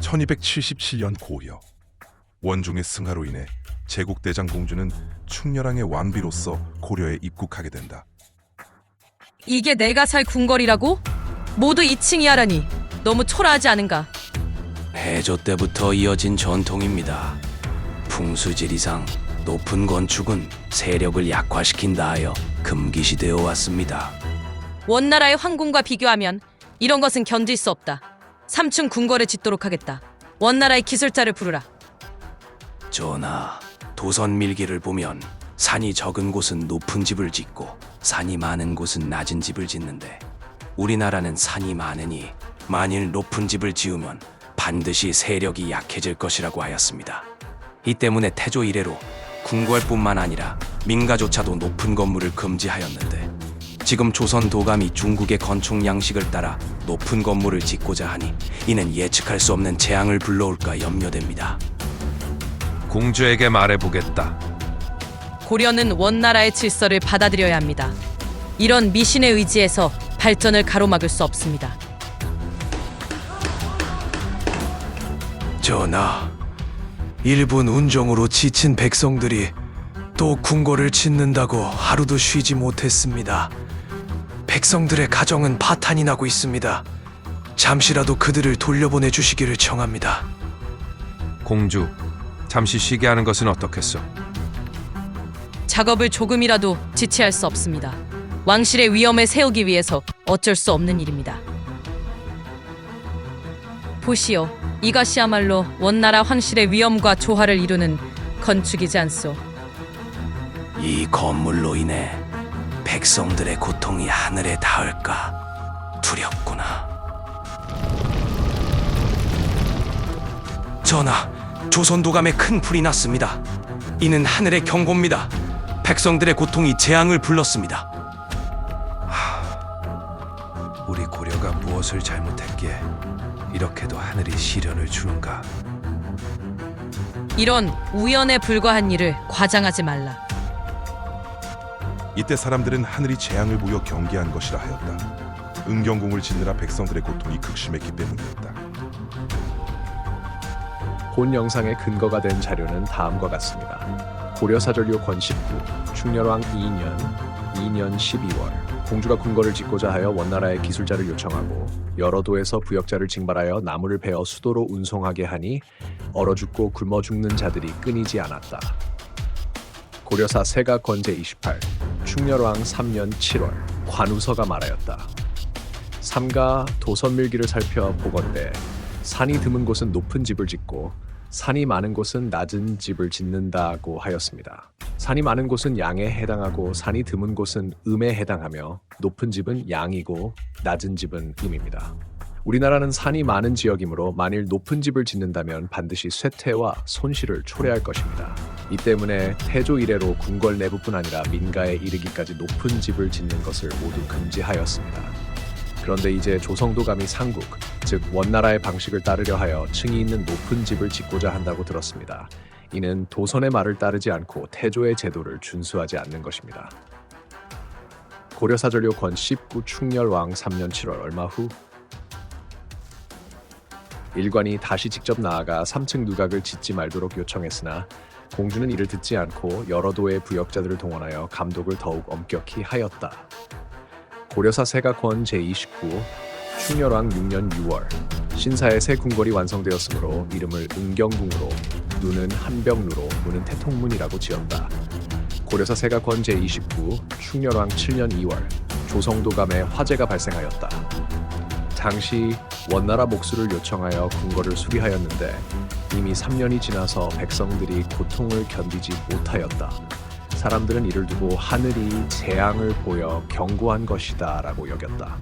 1277년 고려 원종의 승하로 인해 제국대장 공주는 충렬왕의 왕비로서 고려에 입국하게 된다. 이게 내가 살 궁궐이라고? 모두 2층이야라니 너무 초라하지 않은가? 해조 때부터 이어진 전통입니다. 풍수지리상 높은 건축은 세력을 약화시킨다 하여 금기시되어 왔습니다. 원나라의 황궁과 비교하면 이런 것은 견딜 수 없다. 3층 궁궐을 짓도록 하겠다. 원나라의 기술자를 부르라. 전하, 도선 밀기를 보면 산이 적은 곳은 높은 집을 짓고 산이 많은 곳은 낮은 집을 짓는데 우리나라는 산이 많으니 만일 높은 집을 지으면 반드시 세력이 약해질 것이라고 하였습니다. 이 때문에 태조 이래로 궁궐뿐만 아니라 민가조차도 높은 건물을 금지하였는데 지금 조선 도감이 중국의 건축 양식을 따라 높은 건물을 짓고자 하니 이는 예측할 수 없는 재앙을 불러올까 염려됩니다. 공주에게 말해보겠다. 고려는 원나라의 질서를 받아들여야 합니다. 이런 미신의 의지에서 발전을 가로막을 수 없습니다. 전하, 일본 운정으로 지친 백성들이 또 궁궐을 짓는다고 하루도 쉬지 못했습니다. 백성들의 가정은 파탄이 나고 있습니다. 잠시라도 그들을 돌려보내 주시기를 청합니다. 공주, 잠시 쉬게 하는 것은 어떻겠소? 작업을 조금이라도 지체할 수 없습니다. 왕실의 위엄을 세우기 위해서 어쩔 수 없는 일입니다. 보시오, 이것이야말로 원나라 황실의 위엄과 조화를 이루는 건축이지 않소. 이 건물로 인해 백성들의 고통이 하늘에 닿을까 두렵구나. 전하, 조선도감에 큰 불이 났습니다. 이는 하늘의 경고입니다. 백성들의 고통이 재앙을 불렀습니다. 우리 고려가 무엇을 잘못했기에 이렇게도 하늘이 시련을 주는가? 이런 우연에 불과한 일을 과장하지 말라. 이때 사람들은 하늘이 재앙을 부여 경계한 것이라 하였다. 은경궁을 짓느라 백성들의 고통이 극심했기 때문이었다. 본 영상의 근거가 된 자료는 다음과 같습니다. 고려사절요 권 19, 충렬왕 2년 12월 공주가 궁궐을 짓고자 하여 원나라의 기술자를 요청하고 여러 도에서 부역자를 징발하여 나무를 베어 수도로 운송하게 하니 얼어 죽고 굶어 죽는 자들이 끊이지 않았다. 고려사 세가 권제 28, 충렬왕 3년 7월 관우서가 말하였다. 삼가 도선밀기를 살펴 보건대 산이 드문 곳은 높은 집을 짓고 산이 많은 곳은 낮은 집을 짓는다고 하였습니다. 산이 많은 곳은 양에 해당하고 산이 드문 곳은 음에 해당하며 높은 집은 양이고 낮은 집은 음입니다. 우리나라는 산이 많은 지역이므로 만일 높은 집을 짓는다면 반드시 쇠퇴와 손실을 초래할 것입니다. 이 때문에 태조 이래로 궁궐 내부뿐 아니라 민가에 이르기까지 높은 집을 짓는 것을 모두 금지하였습니다. 그런데 이제 조성도감이 상국, 즉 원나라의 방식을 따르려 하여 층이 있는 높은 집을 짓고자 한다고 들었습니다. 이는 도선의 말을 따르지 않고 태조의 제도를 준수하지 않는 것입니다. 고려사절요 권 19 충렬왕 3년 7월 얼마 후 일관이 다시 직접 나아가 3층 누각을 짓지 말도록 요청했으나 공주는 이를 듣지 않고 여러 도의 부역자들을 동원하여 감독을 더욱 엄격히 하였다. 고려사 세가권 제29 충렬왕 6년 6월 신사의 새 궁궐이 완성되었으므로 이름을 은경궁으로 누는 한벽루로 문은 태통문이라고 지었다. 고려사 세가권 제29 충렬왕 7년 2월 조성도감에 화재가 발생하였다. 당시 원나라 목수를 요청하여 궁궐을 수리하였는데 이미 3년이 지나서 백성들이 고통을 견디지 못하였다. 사람들은 이를 두고 하늘이 재앙을 보여 경고한 것이다 라고 여겼다.